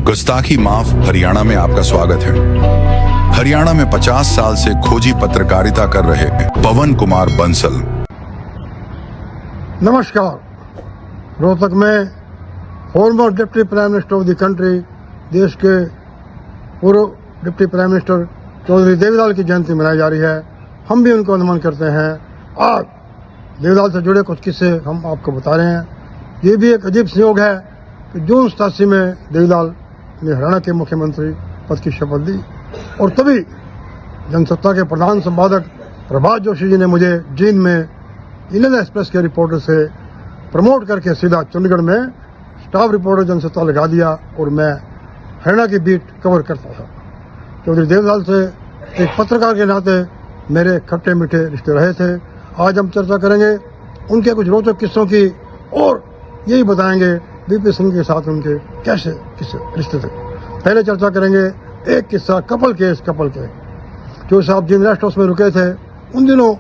गुस्ताखी माफ हरियाणा में आपका स्वागत है। हरियाणा में 50 साल से खोजी पत्रकारिता कर रहे पवन कुमार बंसल। नमस्कार। रोहतक में former deputy prime minister of the country, देश के पूर्व deputy prime minister Chaudhary Devilal की जयंती मनाई जा रही है। हम भी उनको नमन करते हैं। आज देवीलाल से जुड़े कुछ किस्से हम आपको बता रहे हैं। ये भी एक अजीब संयोग है कि जून 87 में देवीलाल ने हरियाणा के मुख्यमंत्री पद की शपथ ली और तभी जनसत्ता के प्रधान संपादक प्रभात जोशी जी ने मुझे जींद में इंडियन एक्सप्रेस के रिपोर्टर से प्रमोट करके सीधा चंडीगढ़ में स्टाफ रिपोर्टर जनसत्ता लगा दिया और मैं हरियाणा की बीट कवर करता था। चौधरी देवीलाल से एक पत्रकार के नाते मेरे खट्टे मीठे रिश्ते रहे थे। आज हम चर्चा करेंगे उनके कुछ रोचक किस्सों की और यही बताएंगे वीपी सिंह के साथ उनके कैसे किस्से रिश्ते थे। पहले चर्चा करेंगे एक किस्सा कपल के। जो साहब जिन रेस्ट हाउस में रुके थे उन दिनों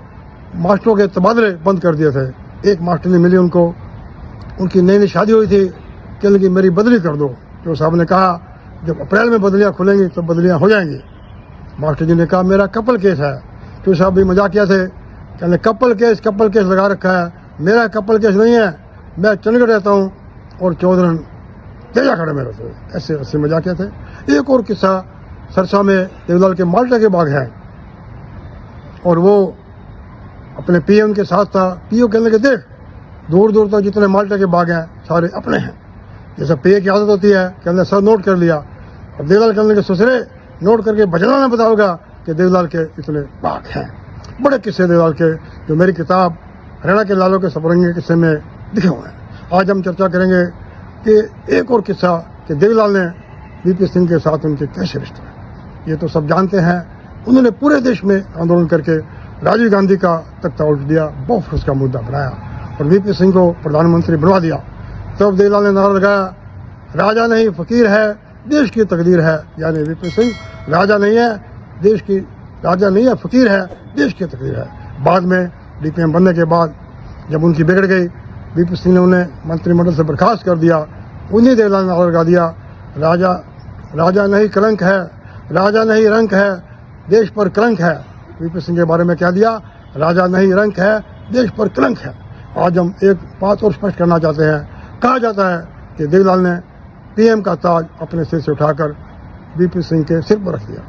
मास्टरों के तबादले बंद कर दिए थे। एक मास्टर ने मिली उनको, उनकी नई शादी हुई थी, कहने की मेरी बदली कर दो। जो साहब ने कहा जब अप्रैल में बदलियां खुलेंगी तो बदलियां हो जाएंगी। मास्टर जी ने कहा मेरा कपल केस है। जो साहब भी मजाकिया थे, कहने कपल केस लगा रखा है। मेरा कपल केस नहीं है, मैं चंडीगढ़ रहता हूँ और चौधरी तेजा खड़े में रहते हैं। ऐसे ऐसे मजाकिया थे। एक और किस्सा सरसा में देवीलाल के माल्टा के बाग है और वो अपने पीएम के साथ था। पीओ कहने के देख दूर दूर तक जितने माल्टा के बाग हैं सारे अपने हैं। जैसा पीए की आदत होती है, कहने सब नोट कर लिया। और देवीलाल कहने के ससुरे नोट करके बजना ना बताओगा कि देवीलाल के इतने बाग हैं। बड़े किस्से देवीलाल के जो मेरी किताब हरियाणा के लालों के सफरंगी के किस्से में लिखे हुए हैं। आज हम चर्चा करेंगे कि एक और किस्सा कि देवीलाल ने वीपी सिंह के साथ उनके कैसे रिश्ते हैं। ये तो सब जानते हैं। उन्होंने पूरे देश में आंदोलन करके राजीव गांधी का तख्ता उल्ट दिया, बॉक्स का मुद्दा बनाया और वीपी सिंह को प्रधानमंत्री बनवा दिया। तब देवीलाल ने नारा लगाया राजा नहीं फकीर है, देश की तकदीर है। यानी वीपी सिंह राजा नहीं है, फकीर है, देश की तकदीर है। बाद में डीपीएम बनने के बाद जब उनकी बिगड़ गई, वीपी सिंह ने उन्हें मंत्रिमंडल से बर्खास्त कर दिया। उन्हीं देवीलाल ने नारा लगा दिया राजा नहीं कलंक है, राजा नहीं रंक है, देश पर कलंक है। वीपी सिंह के बारे में क्या दिया? राजा नहीं रंक है, देश पर कलंक है। आज हम एक बात और स्पष्ट करना चाहते हैं। कहा जाता है कि देवीलाल ने पीएम का ताज अपने सिर से उठाकर वीपी सिंह के सिर पर रख दिया।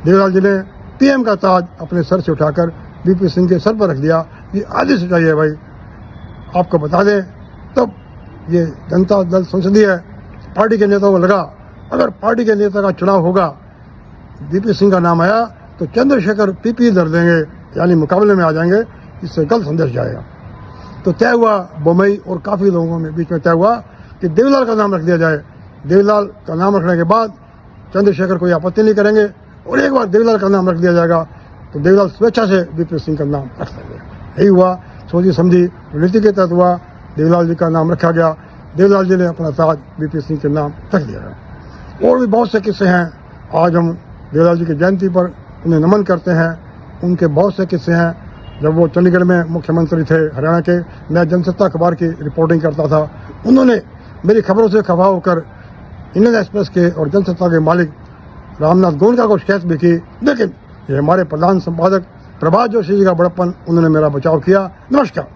देवीलाल जी ने पीएम का ताज अपने सर से उठाकर वीपी सिंह के सर पर रख दिया। ये आधी सच्चाई है भाई, आपको बता दें। तब ये जनता दल संसदीय पार्टी के नेताओं को लगा अगर पार्टी के नेता का चुनाव होगा, वीपी सिंह का नाम आया तो चंद्रशेखर पीपी दर देंगे, यानी मुकाबले में आ जाएंगे। इससे गलत संदेश जाएगा। तो तय हुआ, बोमई और काफी लोगों में बीच में तय हुआ कि देवीलाल का नाम रख दिया जाए। देवीलाल का नाम रखने के बाद चंद्रशेखर कोई आपत्ति नहीं करेंगे और एक बार देवीलाल का नाम रख दिया जाएगा तो देवीलाल स्वेच्छा से वीपी सिंह का नाम रख देंगे। यही हुआ, सोची समझी नीति के तहत हुआ। देवीलाल जी का नाम रखा गया। देवीलाल जी ने अपना ताज वीपी सिंह के नाम रख दिया। और भी बहुत से किस्से हैं। आज हम देवीलाल जी की जयंती पर उन्हें नमन करते हैं। उनके बहुत से किस्से हैं। जब वो चंडीगढ़ में मुख्यमंत्री थे हरियाणा के, मैं जनसत्ता अखबार की रिपोर्टिंग करता था। उन्होंने मेरी खबरों से खफा होकर इंडियन एक्सप्रेस के और जनसत्ता के मालिक रामनाथ गोयनका को शिकायत भी की, लेकिन ये हमारे प्रधान संपादक प्रभात जोशी जी का बड़प्पन, उन्होंने मेरा बचाव किया। नमस्कार।